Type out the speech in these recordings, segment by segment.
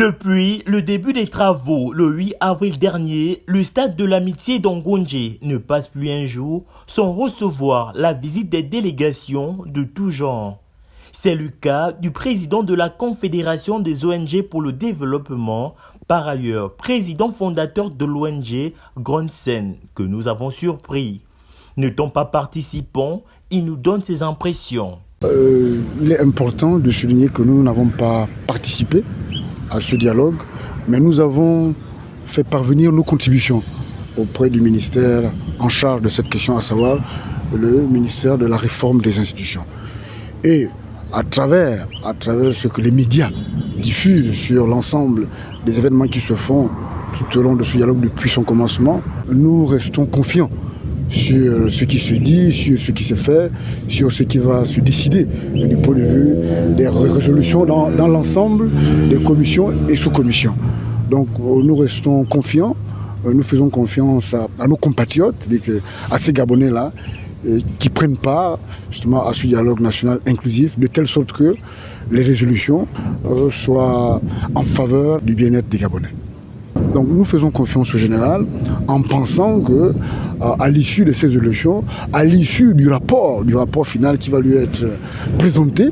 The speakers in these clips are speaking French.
Depuis le début des travaux, le 8 avril dernier, le stade de l'amitié d'Ongonje ne passe plus un jour sans recevoir la visite des délégations de tout genre. C'est le cas du président de la Confédération des ONG pour le développement, par ailleurs président fondateur de l'ONG Grandsen, que nous avons surpris. N'étant pas participant, il nous donne ses impressions. Il est important de souligner que nous n'avons pas participé à ce dialogue, mais nous avons fait parvenir nos contributions auprès du ministère en charge de cette question, à savoir le ministère de la réforme des institutions. Et à travers ce que les médias diffusent sur l'ensemble des événements qui se font tout au long de ce dialogue depuis son commencement, nous restons confiants sur ce qui se dit, sur ce qui se fait, sur ce qui va se décider du point de vue des résolutions dans l'ensemble des commissions et sous-commissions. Donc nous restons confiants, nous faisons confiance à nos compatriotes, à ces Gabonais-là, qui prennent part justement à ce dialogue national inclusif, de telle sorte que les résolutions soient en faveur du bien-être des Gabonais. Donc nous faisons confiance au général en pensant que à l'issue de ces élections, à l'issue du rapport final qui va lui être présenté,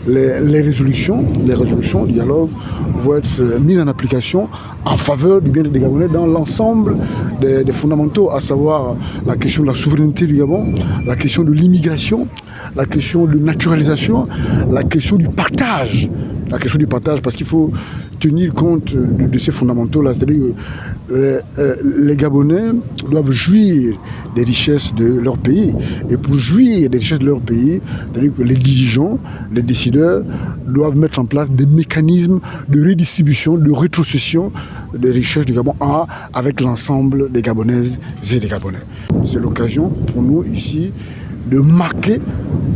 les résolutions du dialogue vont être mises en application en faveur du bien-être des Gabonais dans l'ensemble des fondamentaux, à savoir la question de la souveraineté du Gabon, la question de l'immigration, la question de naturalisation, la question du partage. Parce qu'il faut tenir compte de ces fondamentaux-là. C'est-à-dire que les Gabonais doivent jouir des richesses de leur pays. Et pour jouir des richesses de leur pays, c'est-à-dire que les dirigeants, les décideurs doivent mettre en place des mécanismes de redistribution, de rétrocession des richesses du Gabon avec l'ensemble des Gabonaises et des Gabonais. C'est l'occasion pour nous ici de marquer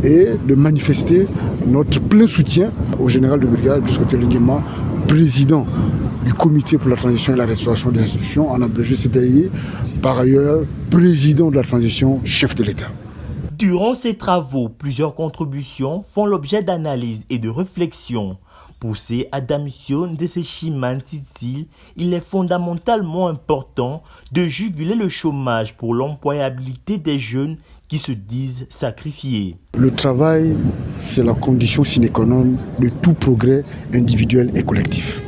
et de manifester notre plein soutien au général de brigade Brice Clotaire Nguema, président du comité pour la transition et la restauration des institutions, en abrégé CTI, par ailleurs président de la transition, chef de l'État. Durant ces travaux, plusieurs contributions font l'objet d'analyse et de réflexion. Pour ces Adamsion de ces Chiman Titsil, il est fondamentalement important de juguler le chômage pour l'employabilité des jeunes qui se disent sacrifiés. Le travail, c'est la condition sine qua non de tout progrès individuel et collectif.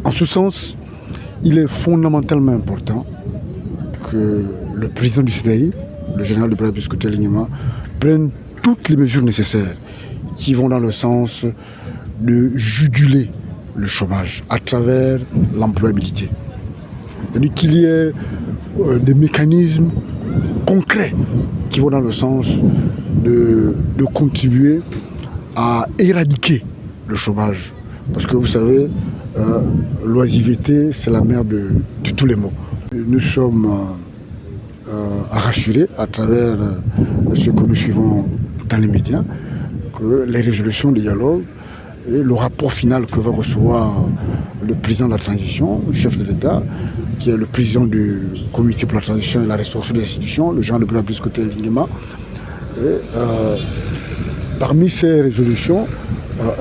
En ce sens, il est fondamentalement important que le président du CTI, le général de brigade Brice Clotaire Nguema, prenne toutes les mesures nécessaires qui vont dans le sens de juguler le chômage à travers l'employabilité. C'est-à-dire qu'il y ait des mécanismes concrets qui vont dans le sens de contribuer à éradiquer le chômage. Parce que vous savez, l'oisiveté, c'est la mère de tous les maux. Nous sommes rassurés à travers ce que nous suivons dans les médias, que les résolutions du dialogue et le rapport final que va recevoir le président de la transition, le chef de l'État, qui est le président du comité pour la transition et la restauration des institutions, le général de brigade Brice Clotaire Nguema. Parmi ces résolutions,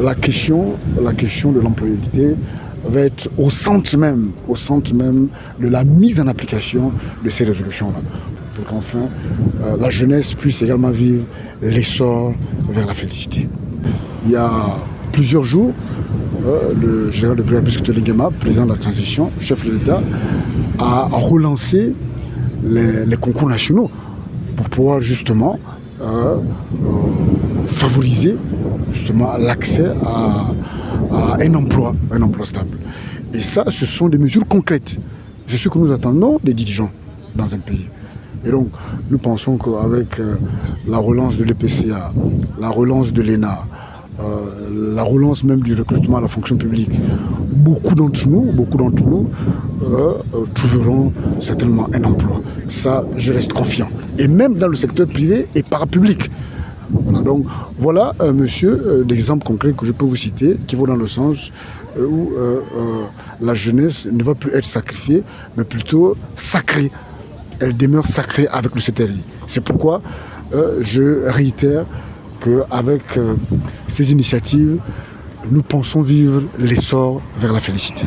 la question de l'employabilité va être au centre même de la mise en application de ces résolutions-là, pour qu'enfin la jeunesse puisse également vivre l'essor vers la félicité. Il y a plusieurs jours, le général de brigade Brice Clotaire Nguema, président de la transition, chef de l'État, a relancé les concours nationaux pour pouvoir justement favoriser justement l'accès à un emploi stable. Et ça, ce sont des mesures concrètes. C'est ce que nous attendons des dirigeants dans un pays. Et donc, nous pensons qu'avec la relance de l'EPCA, la relance de l'ENA, la relance même du recrutement à la fonction publique, beaucoup d'entre nous trouveront certainement un emploi. Ça, je reste confiant. Et même dans le secteur privé et parapublic. Voilà, donc voilà, monsieur, d'exemples concrets que je peux vous citer, qui vont dans le sens où la jeunesse ne va plus être sacrifiée, mais plutôt sacrée. Elle demeure sacrée avec le CTRI. C'est pourquoi je réitère qu'avec ces initiatives, nous pensons vivre l'essor vers la félicité.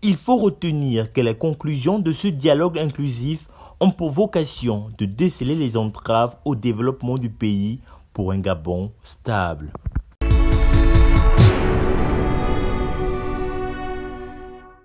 Il faut retenir que les conclusions de ce dialogue inclusif ont pour vocation de déceler les entraves au développement du pays pour un Gabon stable.